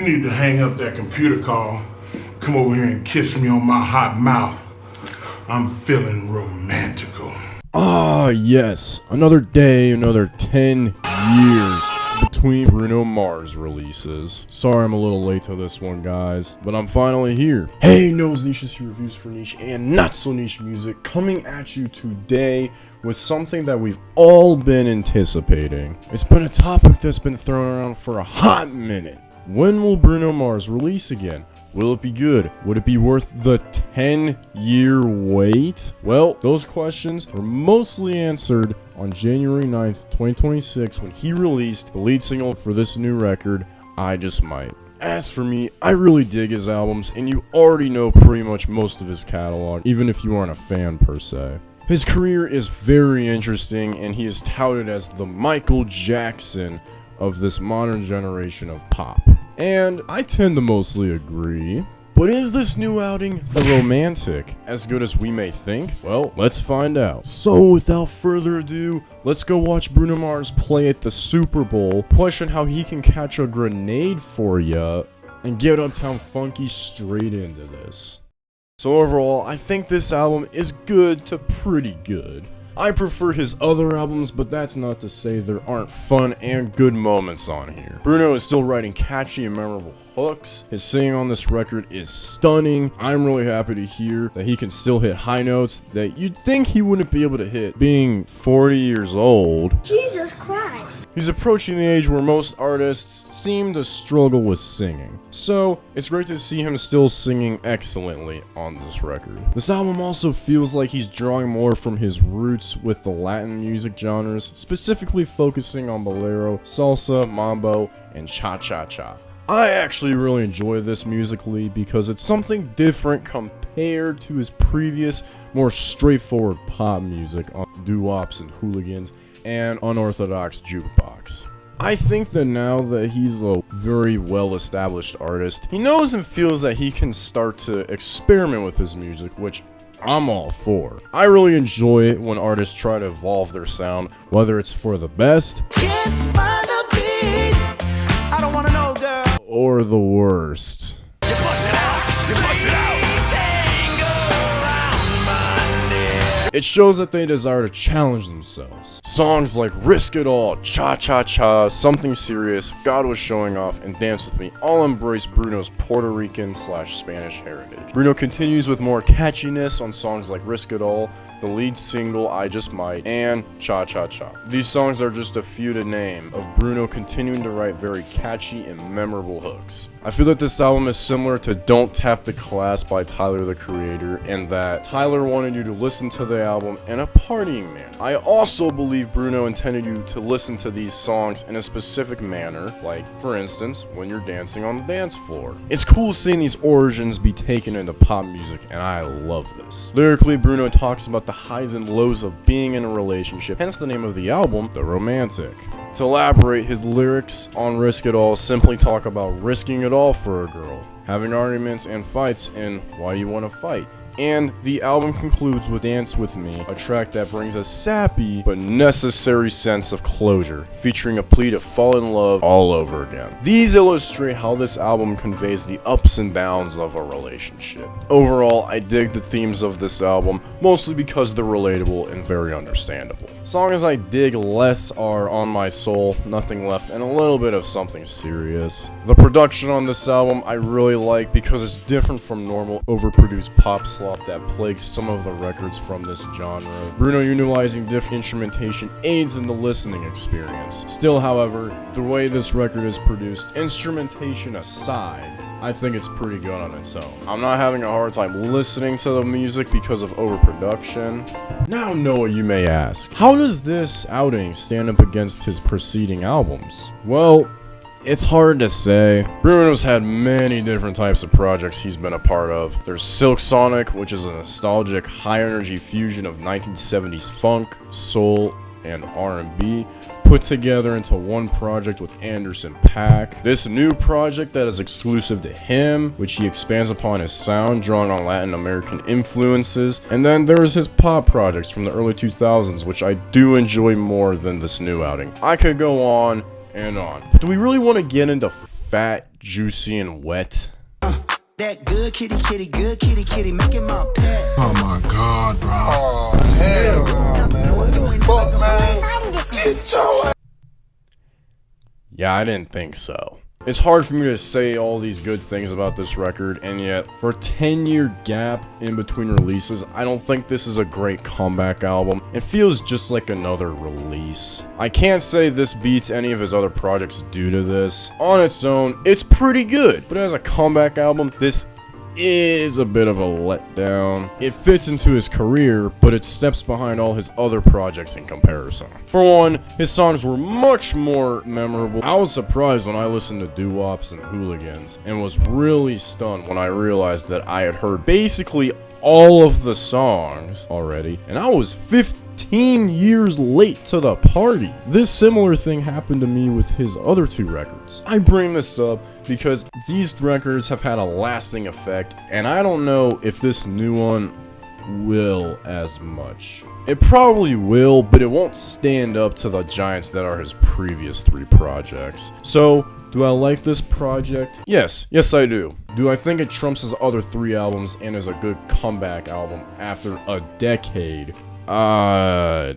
need to hang up that computer call. Come over here and kiss me on my hot mouth. I'm feeling romantical. Ah, yes. Another day, another 10 years between Bruno Mars releases. Sorry I'm a little late to this one, guys, but I'm finally here. Hey, Noah's Niche's here, reviews for niche and not so niche music, coming at you today with something that we've all been anticipating. It's been a topic that's been thrown around for a hot minute. When will Bruno Mars release again? Will it be good? Would it be worth the 10-year wait? Well, those questions were mostly answered on January 9th, 2026 when he released the lead single for this new record, I Just Might. As for me, I really dig his albums, and you already know pretty much most of his catalog, even if you aren't a fan per se. His career is very interesting, and he is touted as the Michael Jackson of this modern generation of pop. And I tend to mostly agree. But is this new outing, The Romantic, as good as we may think? Well, let's find out. So without further ado, let's go watch Bruno Mars play at the Super Bowl, question how he can catch a grenade for ya, and get Uptown Funky straight into this. So overall, I think this album is good to pretty good. I prefer his other albums, but that's not to say there aren't fun and good moments on here. Bruno is still writing catchy and memorable hooks. His singing on this record is stunning. I'm really happy to hear that he can still hit high notes that you'd think he wouldn't be able to hit being 40 years old. Jesus Christ. He's approaching the age where most artists seem to struggle with singing. So, it's great to see him still singing excellently on this record. This album also feels like he's drawing more from his roots with the Latin music genres, specifically focusing on bolero, salsa, mambo, and cha-cha-cha. I actually really enjoy this musically because it's something different compared to his previous, more straightforward pop music on doo-wops and hooligans and unorthodox jukebox. I think that now that he's a very well-established artist, he knows and feels that he can start to experiment with his music, which I'm all for. I really enjoy it when artists try to evolve their sound, whether it's for the best or the worst. It shows that they desire to challenge themselves. Songs like Risk It All, Cha Cha Cha, Something Serious, God Was Showing Off, and Dance With Me all embrace Bruno's Puerto Rican / Spanish heritage. Bruno continues with more catchiness on songs like Risk It All, the lead single I Just Might, and Cha Cha Cha. These songs are just a few to name of Bruno continuing to write very catchy and memorable hooks. I feel that this album is similar to Don't Tap the Class by Tyler the Creator, and that Tyler wanted you to listen to the album in a partying manner. I also believe Bruno intended you to listen to these songs in a specific manner, like, for instance, when you're dancing on the dance floor. It's cool seeing these origins be taken into pop music, and I love this. Lyrically, Bruno talks about the highs and lows of being in a relationship, hence the name of the album, The Romantic. To elaborate, his lyrics on Risk It All simply talk about risking it all for a girl, having arguments and fights in Why You Wanna Fight. And the album concludes with Dance With Me, a track that brings a sappy but necessary sense of closure, featuring a plea to fall in love all over again. These illustrate how this album conveys the ups and downs of a relationship. Overall, I dig the themes of this album, mostly because they're relatable and very understandable. Songs I dig less are On My Soul, Nothing Left, and a little bit of Something Serious. The production on this album I really like because it's different from normal overproduced pop that plagues some of the records from this genre. Bruno utilizing different instrumentation aids in the listening experience. Still, however, the way this record is produced, instrumentation aside, I think it's pretty good on its own. I'm not having a hard time listening to the music because of overproduction. Now, Noah, you may ask, how does this outing stand up against his preceding albums? Well, it's hard to say. Bruno's had many different types of projects he's been a part of. There's Silk Sonic, which is a nostalgic, high-energy fusion of 1970s funk, soul, and R&B, put together into one project with Anderson .Paak. This new project that is exclusive to him, which he expands upon his sound, drawing on Latin American influences. And then there's his pop projects from the early 2000s, which I do enjoy more than this new outing. I could go on and on. But do we really want to get into fat, juicy and wet. That good kitty, kitty, good kitty, kitty, making my pet. Oh my God, bro. Oh, hell no, man. What the fuck, man? Get your ass. Yeah, I didn't think so. It's hard for me to say all these good things about this record, and yet, for a 10-year gap in between releases, I don't think this is a great comeback album. It feels just like another release. I can't say this beats any of his other projects due to this. On its own, it's pretty good, but as a comeback album, this is a bit of a letdown. It fits into his career, but it steps behind all his other projects in comparison. For one, his songs were much more memorable. I was surprised when I listened to Doo-Wops and Hooligans, and was really stunned when I realized that I had heard basically all of the songs already, and I was 15 years late to the party. This similar thing happened to me with his other two records. I bring this up because these records have had a lasting effect, and I don't know if this new one will as much. It probably will, but it won't stand up to the giants that are his previous three projects. So, do I like this project? Yes I do. Do I think it trumps his other three albums and is a good comeback album after a decade? No.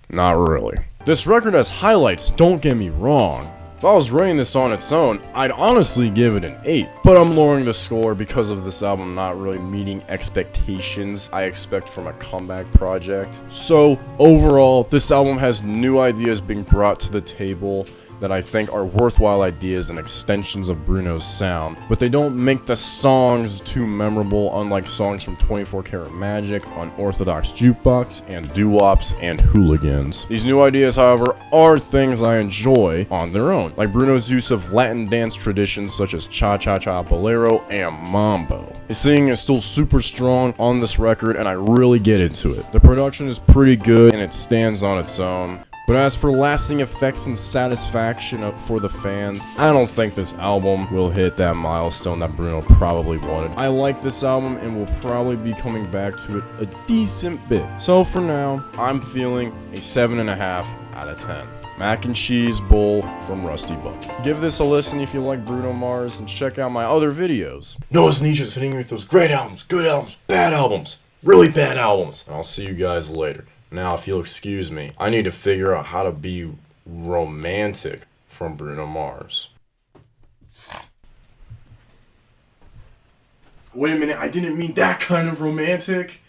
Not really. This record has highlights, don't get me wrong. If I was rating this on its own, I'd honestly give it an 8. But I'm lowering the score because of this album not really meeting expectations I expect from a comeback project. So, overall, this album has new ideas being brought to the table that I think are worthwhile ideas and extensions of Bruno's sound, but they don't make the songs too memorable, unlike songs from 24 Karat Magic, Unorthodox Jukebox, and Doo-Wops and Hooligans. These new ideas, however, are things I enjoy on their own, like Bruno's use of Latin dance traditions such as cha-cha-cha, bolero, and mambo. His singing is still super strong on this record, and I really get into it. The production is pretty good, and it stands on its own. But as for lasting effects and satisfaction for the fans, I don't think this album will hit that milestone that Bruno probably wanted. I like this album and will probably be coming back to it a decent bit. So for now, I'm feeling a 7.5 out of 10. Mac and Cheese Bowl from Rusty Bucket. Give this a listen if you like Bruno Mars, and check out my other videos. Noah's Niche is hitting you with those great albums, good albums, bad albums, really bad albums. And I'll see you guys later. Now, if you'll excuse me, I need to figure out how to be romantic from Bruno Mars. Wait a minute, I didn't mean that kind of romantic.